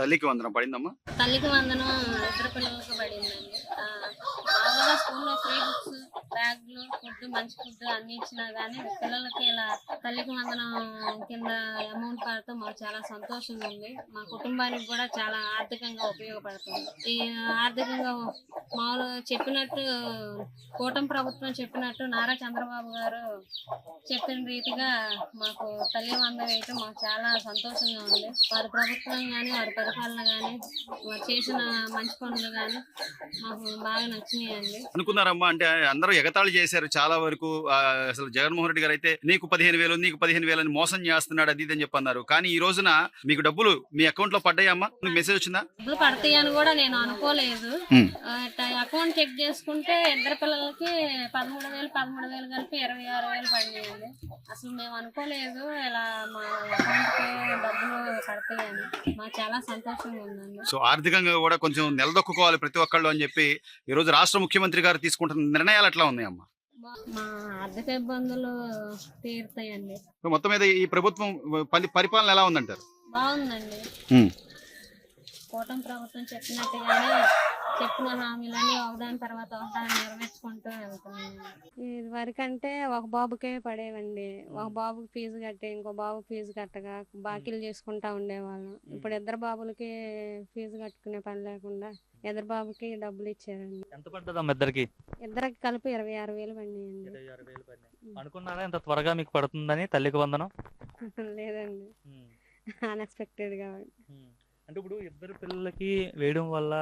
తల్లికి వందనం పడిందమ్మా? తల్లికి వందనం ఇద్దరు పిల్లలకి పడిందండి. మామూలుగా స్కూల్లో ఫ్రీ బుక్స్, బ్యాగులు, ఫుడ్, మంచి ఫుడ్ అన్ని ఇచ్చినా కానీ పిల్లలకి ఇలా తల్లికి వందనం కింద అమౌంట్ పడటం మాకు చాలా సంతోషంగా ఉంది. మా కుటుంబానికి కూడా చాలా ఆర్థికంగా ఉపయోగపడుతుంది. ఈ ఆర్థికంగా మామూలుగా చెప్పినట్టు కూటమి ప్రభుత్వం చెప్పినట్టు నారా చంద్రబాబు గారు చెప్పిన రీతిగా మాకు తల్లి వందనం వేయటం మాకు చాలా సంతోషంగా ఉంది. వారి ప్రభుత్వం కానీ వారి పరిపాలన కానీ వారు చేసిన మంచి పనులు కానీ మాకు బాగా నచ్చినాయండి. అనుకున్నారమ్మా? అంటే అందరూ ఎగతాళి చేశారు చాలా వరకు. అసలు జగన్మోహన్ రెడ్డి గారు అయితే నీకు 15,000 నీకు 15,000 అని మోసం చేస్తున్నాడు అది అని చెప్పన్నారు. కానీ ఈ రోజున మీకు డబ్బులు మీ అకౌంట్ లో పడ్డాయమ్మా? మెసేజ్ వచ్చిందా? డబ్బులు పడతాయని కూడా నేను అనుకోలేదు. అకౌంట్ చెక్ చేసుకుంటే ఇద్దరు పిల్లలకి 13,000 కలిపి 26,000 పడినాయండి. అసలు మేము అనుకోలేదు ఇలా మా అకౌంట్ కి డబ్బులు పడతాయని. మాకు చాలా సంతోషంగా ఉందండి. సో ఆర్థికంగా కూడా కొంచెం నిలదొక్కుకోవాలి ప్రతి ఒక్కళ్ళు అని చెప్పి ఈ రోజు రాష్ట్ర ముఖ్యమంత్రి గారు తీసుకుంటున్న నిర్ణయాలు ఎట్లా ఉన్నాయమ్మా? మా ఆర్థిక ఇబ్బందులు తీరుతాయండి. మొత్తం మీద ఈ ప్రభుత్వం పరిపాలన ఎలా ఉందంటారు? బాగుందండి. కూటమి ప్రభుత్వం చెప్పినట్టుగానే చెప్పిన హామీలన్నీ ఒకదాని తర్వాత ఒకదాన్ని నెరవేర్చుకుంటూ వెళ్తున్నాం. ఇది వరకంటే ఒక బాబుకే పడేవండి. ఒక బాబుకి ఫీజు కట్టి ఇంకో బాబుకి ఫీజు కట్టగా బాకీలు చేసుకుంటా ఉండేవాళ్ళం. ఇప్పుడు ఇద్దరు బాబులకి ఫీజు కట్టుకునే పని లేకుండా ఇద్దరు బాబుకి డబ్బులు ఇచ్చారండి. ఎంత పడ్డదమ్మా ఇద్దరికి? ఇద్దరికి కలిపి 26,000 పడినాయండి. అనుకున్నారా ఇంత త్వరగా మీకు పడుతుందని తల్లికి వందనం? లేదండి, అన్ఎక్స్పెక్టెడ్ గా. అంటే ఇప్పుడు ఇద్దరు పిల్లలకి వేయడం వల్ల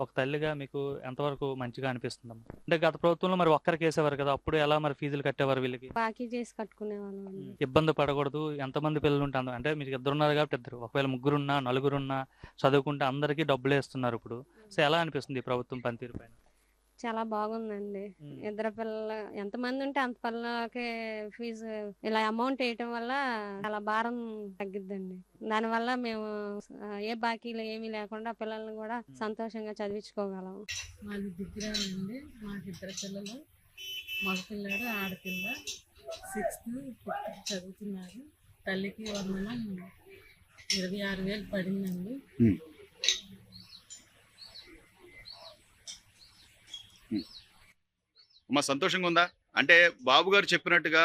ఒక తల్లిగా మీకు ఎంతవరకు మంచిగా అనిపిస్తుందమ్మా? అంటే గత ప్రభుత్వంలో మరి ఒక్కరికి వేసేవారు కదా, అప్పుడు ఎలా మరి ఫీజులు కట్టేవారు వీళ్ళకి? బాకీ చేసి కట్టుకునే వాళ్ళం. ఇబ్బంది పడకూడదు, ఎంతమంది పిల్లలు ఉంటారు అంటే మీకు ఇద్దరున్నారు కాబట్టి ఇద్దరు, ఒకవేళ ముగ్గురున్నా నలుగురున్నా చదువుకుంటే అందరికీ డబ్బులు వేస్తున్నారు ఇప్పుడు. సో ఎలా అనిపిస్తుంది ఈ ప్రభుత్వం పనితీరు పైన? చాలా బాగుందండి. ఇద్దరు పిల్లలు ఎంతమంది ఉంటే అంత పిల్లలకి ఫీజు ఇలా అమౌంట్ వేయటం వల్ల చాలా భారం తగ్గిద్దండి. దానివల్ల మేము ఏ బాకీలు ఏమీ లేకుండా పిల్లల్ని కూడా సంతోషంగా చదివించుకోగలం. మాది దిగ్గురాలండి. మాకు ఇద్దరు పిల్లలు, మగ పిల్లాడు ఆడపిల్ల, 6th, 5th చదువుతున్నారు. తల్లికి వందనం 26,000 పడిందండి. అమ్మా సంతోషంగా ఉందా? అంటే బాబు గారు చెప్పినట్టుగా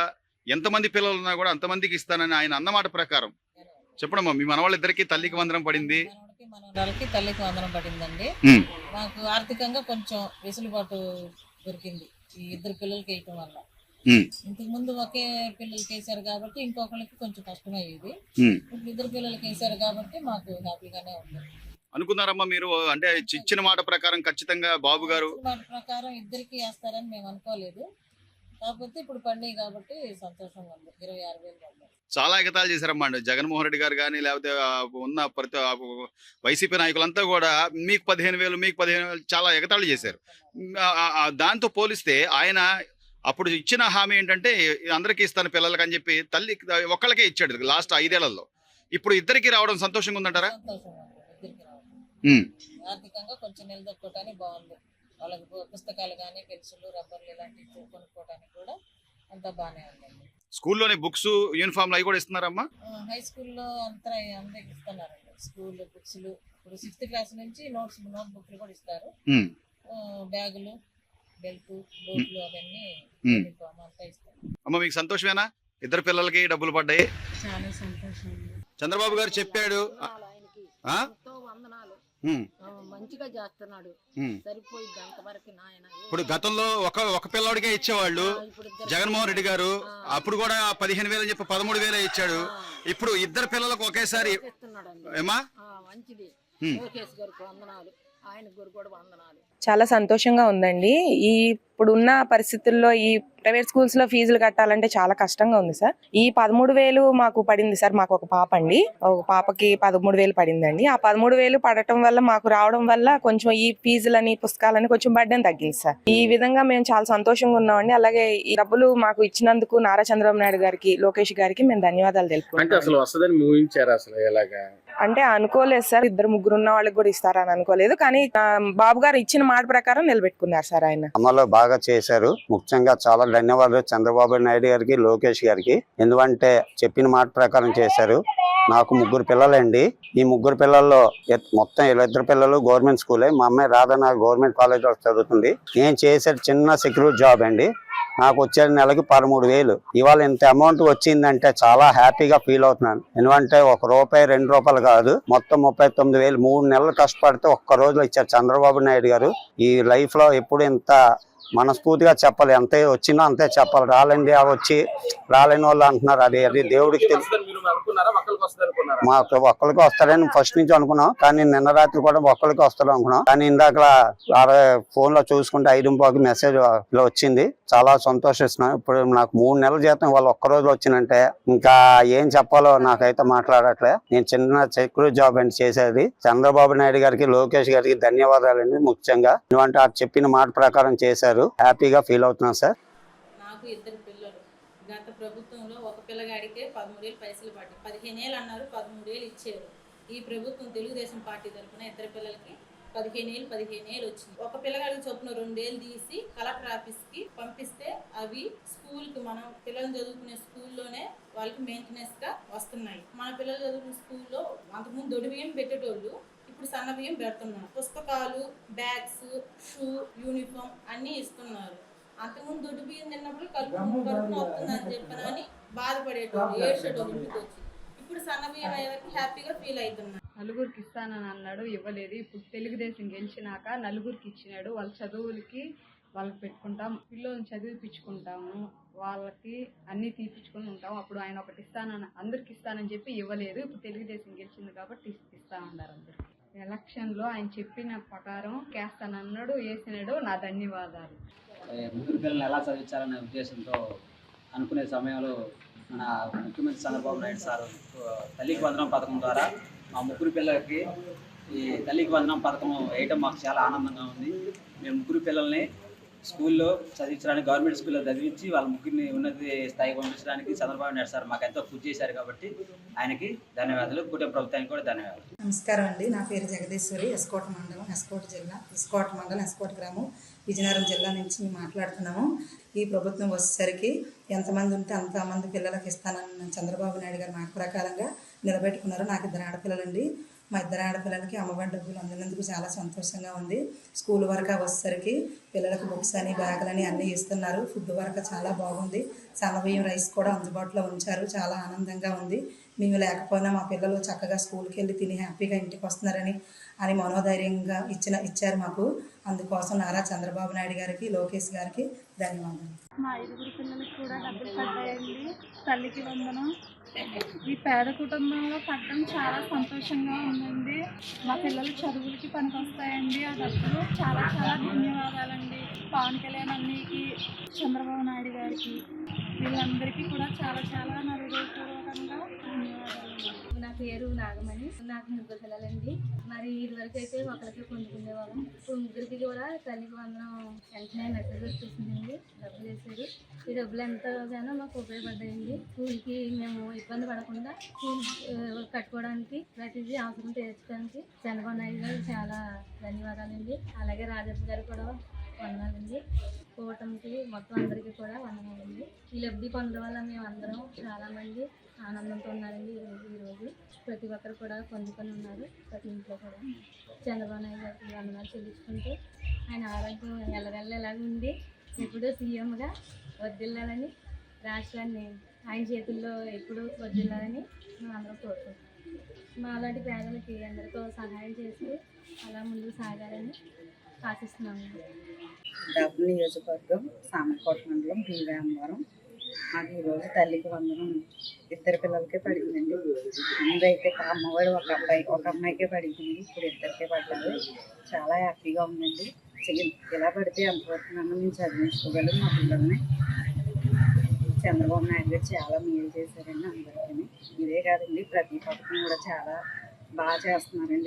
ఎంతమంది పిల్లలు ఉన్నా కూడా అంతమందికి ఇస్తానని ఆయన అన్నమాట ప్రకారం చెప్పడమ్మా. మీ మనవాళ్ళిద్దరికి తల్లికి వందనం పడింది, మనవరాలకి తల్లికి వందనం పడిందండి. మాకు ఆర్థికంగా కొంచెం వెసులుబాటు దొరికింది ఈ ఇద్దరు పిల్లలకి వేయటం వల్ల. ఇంతకు ముందు ఒకే పిల్లలకి వేసారు కాబట్టి ఇంకొకరికి కొంచెం కష్టమయ్యేది. ఇప్పుడు ఇద్దరు పిల్లలకి వేసారు కాబట్టి మాకు హ్యాపీగానే ఉంది. అనుకున్నారమ్మా మీరు? అంటే ఇచ్చిన మాట ప్రకారం ఖచ్చితంగా బాబు గారు మాట ప్రకారం ఇద్దరికి వేస్తారని మేము అనుకోలేదు. కాకపోతే ఇప్పుడు పడినాయి కాబట్టి సంతోషంగా ఉంది. 26,000 పడ్డాయి. చాలా ఎగతాళి చేశారమ్మా జగన్మోహన్ రెడ్డి గారు కానీ లేకపోతే ఉన్న ప్రతి వైసీపీ నాయకులంతా కూడా మీకు 15,000 మీకు 15,000 చాలా ఎగతాళి చేశారు. దాంతో పోలిస్తే ఆయన అప్పుడు ఇచ్చిన హామీ ఏంటంటే అందరికీ ఇస్తాను పిల్లలకి అని చెప్పి తల్లి ఒక్కళ్ళకే ఇచ్చాడు లాస్ట్ 5 ఏళ్లలో. ఇప్పుడు ఇద్దరికి రావడం సంతోషంగా ఉందంటారా? ఆర్థికంగా కొంచెం నిలదొక్కోవటానికి బాగుంది. వాళ్ళకి పుస్తకాలు కానీ పెన్సిళ్ళు, రబ్బర్లు ఇలాంటివి కొనుక్కోవటానికి కూడా అంతా బాగానే ఉందండి. స్కూల్లోనే బుక్స్, యూనిఫామ్లు అవి కూడా ఇస్తున్నారమ్మా? హై స్కూల్లో అంతా అందరికి ఇస్తున్నారండి. స్కూల్ బుక్స్లు ఇప్పుడు 6th క్లాస్ నుంచి నోట్ బుక్లు కూడా ఇస్తారు. బ్యాగులు, బెల్ట్, బూట్లు అవన్నీ యూనిఫామ్ అంతా ఇస్తారు. అమ్మ మీకు సంతోషమేనా? ఇద్దరు పిల్లలకి డబ్బులు పడ్డాయి. చాలా సంతోషం. చంద్రబాబు గారు చెప్పాడు మంచిగా చేస్తున్నాడు, సరిపోయింది అంతవరకు నాయన. ఇప్పుడు గతంలో ఒక పిల్లవాడికే ఇచ్చేవాళ్ళు జగన్మోహన్ రెడ్డి గారు, అప్పుడు కూడా 15,000 అని చెప్పి 13,000 ఇచ్చాడు. ఇప్పుడు ఇద్దరు పిల్లలకు ఒకేసారి ఏమా మంచిది. లోకేష్ గారికి వందనాలు, ఆయన కూడా వందనాలు. చాలా సంతోషంగా ఉందండి. ఇప్పుడున్న పరిస్థితుల్లో ఈ ప్రైవేట్ స్కూల్స్ లో ఫీజులు కట్టాలంటే చాలా కష్టంగా ఉంది సార్. ఈ 13,000 మాకు పడింది సార్. మాకు ఒక పాప అండి, ఒక పాపకి 13,000 పడిందండి. ఆ 13,000 పడటం వల్ల మాకు రావడం వల్ల కొంచెం ఈ ఫీజులని పుస్తకాలని కొంచెం బర్డెన్ తగ్గింది సార్. ఈ విధంగా మేము చాలా సంతోషంగా ఉన్నామండి. అలాగే ఈ డబ్బులు మాకు ఇచ్చినందుకు నారా చంద్రబాబు నాయుడు గారికి, లోకేష్ గారికి మేము ధన్యవాదాలు తెలుపుకుంటున్నాం. అంటే అనుకోలేదు సార్, ఇద్దరు ముగ్గురు ఉన్న వాళ్ళకి కూడా ఇస్తారని అనుకోలేదు. కానీ బాబు గారు ఇచ్చిన మాట ప్రకారం నిలబెట్టుకున్నారు సార్. ఆయన అమలు బాగా చేశారు. ముఖ్యంగా చాలా ధన్యవాదాలు చంద్రబాబు నాయుడు గారికి, లోకేష్ గారికి. ఎందుకంటే చెప్పిన మాట ప్రకారం చేశారు. నాకు 3 పిల్లలండి. ఈ 3 పిల్లల్లో మొత్తం 2 పిల్లలు గవర్నమెంట్ స్కూలే. మా అమ్మాయి రాధన గవర్నమెంట్ కాలేజ్ లో చదువుతుంది. నేను చేసే చిన్న సెక్యూరిటీ జాబ్ అండి. నాకు వచ్చే నెలకి 13,000. ఇవాళ ఇంత అమౌంట్ వచ్చిందంటే చాలా హ్యాపీగా ఫీల్ అవుతున్నాను. ఎందుకంటే ₹1 ₹2 కాదు, మొత్తం 39,000 3 నెలలు కష్టపడితే ఒక్క రోజులో ఇచ్చారు చంద్రబాబు నాయుడు గారు. ఈ లైఫ్ లో ఎప్పుడు ఇంత మనస్ఫూర్తిగా చెప్పాలి, అంతే వచ్చినా అంతే చెప్పాలి. రాలేని వాళ్ళు అంటున్నారు, అది దేవుడికి తెలుసు. మాకు ఒక్కరికి వస్తారని ఫస్ట్ నుంచి అనుకున్నాం, కానీ నిన్న రాత్రి కూడా ఒక్కరికి వస్తారు అనుకున్నాం. కానీ ఇందాక ఫోన్ లో చూసుకుంటే 5:15 మెసేజ్ ఇలా వచ్చింది. చాలా సంతోషిస్తున్నాను. ఇప్పుడు నాకు 3 నెలల జీతం వాళ్ళు ఒక్క రోజు వచ్చిందంటే ఇంకా ఏం చెప్పాలో నాకైతే మాట్లాడట్లే. నేను చిన్న సెక్యూరిటీ జాబ్ అని చేసేది. చంద్రబాబు నాయుడు గారికి, లోకేష్ గారికి ధన్యవాదాలండి. ముఖ్యంగా ఎందుకంటే ఆ చెప్పిన మాట ప్రకారం చేశారు. హ్యాపీగా ఫీల్ అవుతున్నాను సార్. నాకు 2 పిల్లలు. గత ప్రభుత్వంలో ఒక పిల్లగాడికే 13,000 పైసలు పడ్డాయి. 15,000 అన్నారు, 13,000 ఇచ్చారు. ఈ ప్రభుత్వం తెలుగుదేశం పార్టీ తరఫున 2 పిల్లలకి 15,000 వచ్చింది. ఒక పిల్లగాడికి చొప్పున 2,000 తీసి కలెక్టర్ ఆఫీస్కి పంపిస్తే అవి స్కూల్కి, మనం పిల్లలు చదువుకునే స్కూల్లోనే వాళ్ళకి మెయింటెనెన్స్ గా వస్తున్నాయి. మన పిల్లలు చదువుకునే స్కూల్లో అంతకుముందు దొడి బియ్యం పెట్టేటోళ్ళు, ఇప్పుడు సన్న బియ్యం పెడుతున్నారు. పుస్తకాలు, బ్యాగ్స్, షూ, యూనిఫామ్ అన్నీ ఇస్తున్నారు. అంతకుముందు దొడ్డు బియ్యం తిన్నప్పుడు కడుపున వస్తుందని చెప్పనని బాధపడేటోళ్ళు, ఏడ్చేటోళ్ళు ఇంటికి వచ్చి. ఇప్పుడు సన్న బియ్యం అయ్యేవరకు హ్యాపీగా ఫీల్ అవుతున్నారు. నలుగురికి ఇస్తానని అన్నాడు, ఇవ్వలేదు. ఇప్పుడు తెలుగుదేశం గెలిచినాక నలుగురికి ఇచ్చినాడు. వాళ్ళ చదువులకి వాళ్ళకి పెట్టుకుంటాం, పిల్లల్ని చదివిపించుకుంటాము, వాళ్ళకి అన్ని తీపిచ్చుకుని ఉంటాం. అప్పుడు ఆయన ఒకటి అందరికి ఇస్తానని చెప్పి ఇవ్వలేదు. ఇప్పుడు తెలుగుదేశం గెలిచింది కాబట్టి ఇస్తా ఉన్నారు అందరు. ఎలక్షన్లో ఆయన చెప్పిన ప్రకారం కేస్తానన్నాడు, వేసినాడు. నా ధన్యవాదాలు. ముగ్గురు పిల్లల్ని ఎలా చదివించాలనే ఉద్దేశంతో అనుకునే సమయంలో మన ముఖ్యమంత్రి చంద్రబాబు నాయుడు సార్ తల్లికి వందనం పథకం ద్వారా మా 3 పిల్లలకి ఈ తల్లికి వందనం పథకం వేయటం మాకు చాలా ఆనందంగా ఉంది. మేము 3 పిల్లల్ని స్కూల్లో చదివించడానికి, గవర్నమెంట్ స్కూల్లో చదివించి వాళ్ళ 3ని ఉన్నత స్థాయికి పంపించడానికి చంద్రబాబు నాయుడు సార్ మాకు ఎంతో కృషి చేశారు. కాబట్టి ఆయనకి ధన్యవాదాలు, కుటుంబ ప్రభుత్వానికి కూడా ధన్యవాదాలు. నమస్కారం అండి. నా పేరు జగదీశ్వరి. ఎస్కోట మండలం, ఎస్కోట జిల్లా, ఎస్కోట మండలం, ఎస్కోట గ్రామం, విజయనగరం జిల్లా నుంచి మేము మాట్లాడుతున్నాము. ఈ ప్రభుత్వం వచ్చేసరికి ఎంతమంది ఉంటే అంతమంది పిల్లలకి ఇస్తానన్న చంద్రబాబు నాయుడు గారి మాట ప్రకారంగా నిలబెట్టుకున్నారు. నాకు 2 ఆడపిల్లలండి. మా 2 ఆడపిల్లలకి అమ్మఒడి డబ్బులు అందినందుకు చాలా సంతోషంగా ఉంది. స్కూల్ వరకు వచ్చేసరికి పిల్లలకు బుక్స్ అని, బ్యాగులని అన్నీ ఇస్తున్నారు. ఫుడ్ వరకు చాలా బాగుంది. సన్నబియ్యం రైస్ కూడా అందుబాటులో ఉంచారు. చాలా ఆనందంగా ఉంది. మేము లేకపోయినా మా పిల్లలు చక్కగా స్కూల్కి వెళ్ళి తిని హ్యాపీగా ఇంటికి వస్తున్నారని మనోధైర్యంగా ఇచ్చారు మాకు. అందుకోసం నారా చంద్రబాబు నాయుడు గారికి, లోకేష్ గారికి ధన్యవాదాలు. మా 5 పిల్లలకి కూడా డబ్బులు పడ్డాయండి. తల్లికి వందనం ఈ పేద కుటుంబంలో పడడం చాలా సంతోషంగా ఉందండి. మా పిల్లలు చదువులకి పనికొస్తాయండి ఆ డబ్బులు. చాలా చాలా ధన్యవాదాలండి. పవన్ కళ్యాణ్ అన్నయ్యకి, చంద్రబాబు నాయుడు గారికి, వీళ్ళందరికీ కూడా చాలా చాలా నా హృదయపూర్వకంగా ధన్యవాదాలు. నా పేరు నాగమణి. నాకు 3 పిల్లలండి. మరి ఇదివరకు అయితే ఒకరికి పొందుకునేవాళ్ళం. ఇప్పుడు 3కి కూడా తల్లికి వందనం వెంటనే మెసేజ్ వచ్చేసిందండి. డబ్బులు వేసారు. ఈ డబ్బులు ఎంతగానో మాకు ఉపయోగపడ్డాయండి. స్కూల్కి మేము ఇబ్బంది పడకుండా స్కూల్ కట్టుకోవడానికి, ప్రతిదీ అవసరం తీర్చడానికి చంద్రబాబు నాయుడు గారు చాలా ధన్యవాదాలండి. అలాగే రాజప్ప గారు కూడా వందనాలండి. కూటమికి మొత్తం అందరికీ కూడా వందనాలండి. ఈ లబ్ధి పొందడం వల్ల మేము అందరం చాలామంది ఆనందంతో ఉన్నారండి. ఈరోజు ప్రతి ఒక్కరు కూడా పొందుకొని ఉన్నారు. ప్రతి ఇంట్లో కూడా చంద్రబాబు నాయుడు గారికి వందనాలు చెల్లించుకుంటూ ఆయన ఆరోగ్యం ఎల్లవెల్లలాగా ఉండి ఎప్పుడూ సీఎంగా వర్ధిల్లాలని, రాష్ట్రాన్ని ఆయన చేతుల్లో ఎప్పుడూ వర్ధిల్లాలని మేము అందరం కోరుకుంటున్నాం. మా అలాంటి పేదలకి అందరితో సహాయం చేసి అలా ముందుకు సాగాలని ఆశిస్తున్నాము. డబ్బు నియోజకవర్గం, సామర్లకోట మండలం, భీమవరం. నాకు ఈరోజు తల్లికి వందనం 2 పిల్లలకే పడిందండి. ముందైతే అమ్మఒడి ఒక అమ్మాయికే పడింది. ఇప్పుడు 2కే పడ్డారు. చాలా హ్యాపీగా ఉందండి. ఇలా పడితే అంతవరకు నన్ను మేము చదివించుకోగలం మా పిల్లల్ని. చంద్రబాబు నాయుడు గారు చాలా మేలు చేశారండి అందరికీ. ఇదే కాదండి, ప్రతి పథకం కూడా చాలా బాగా చేస్తున్నారండి.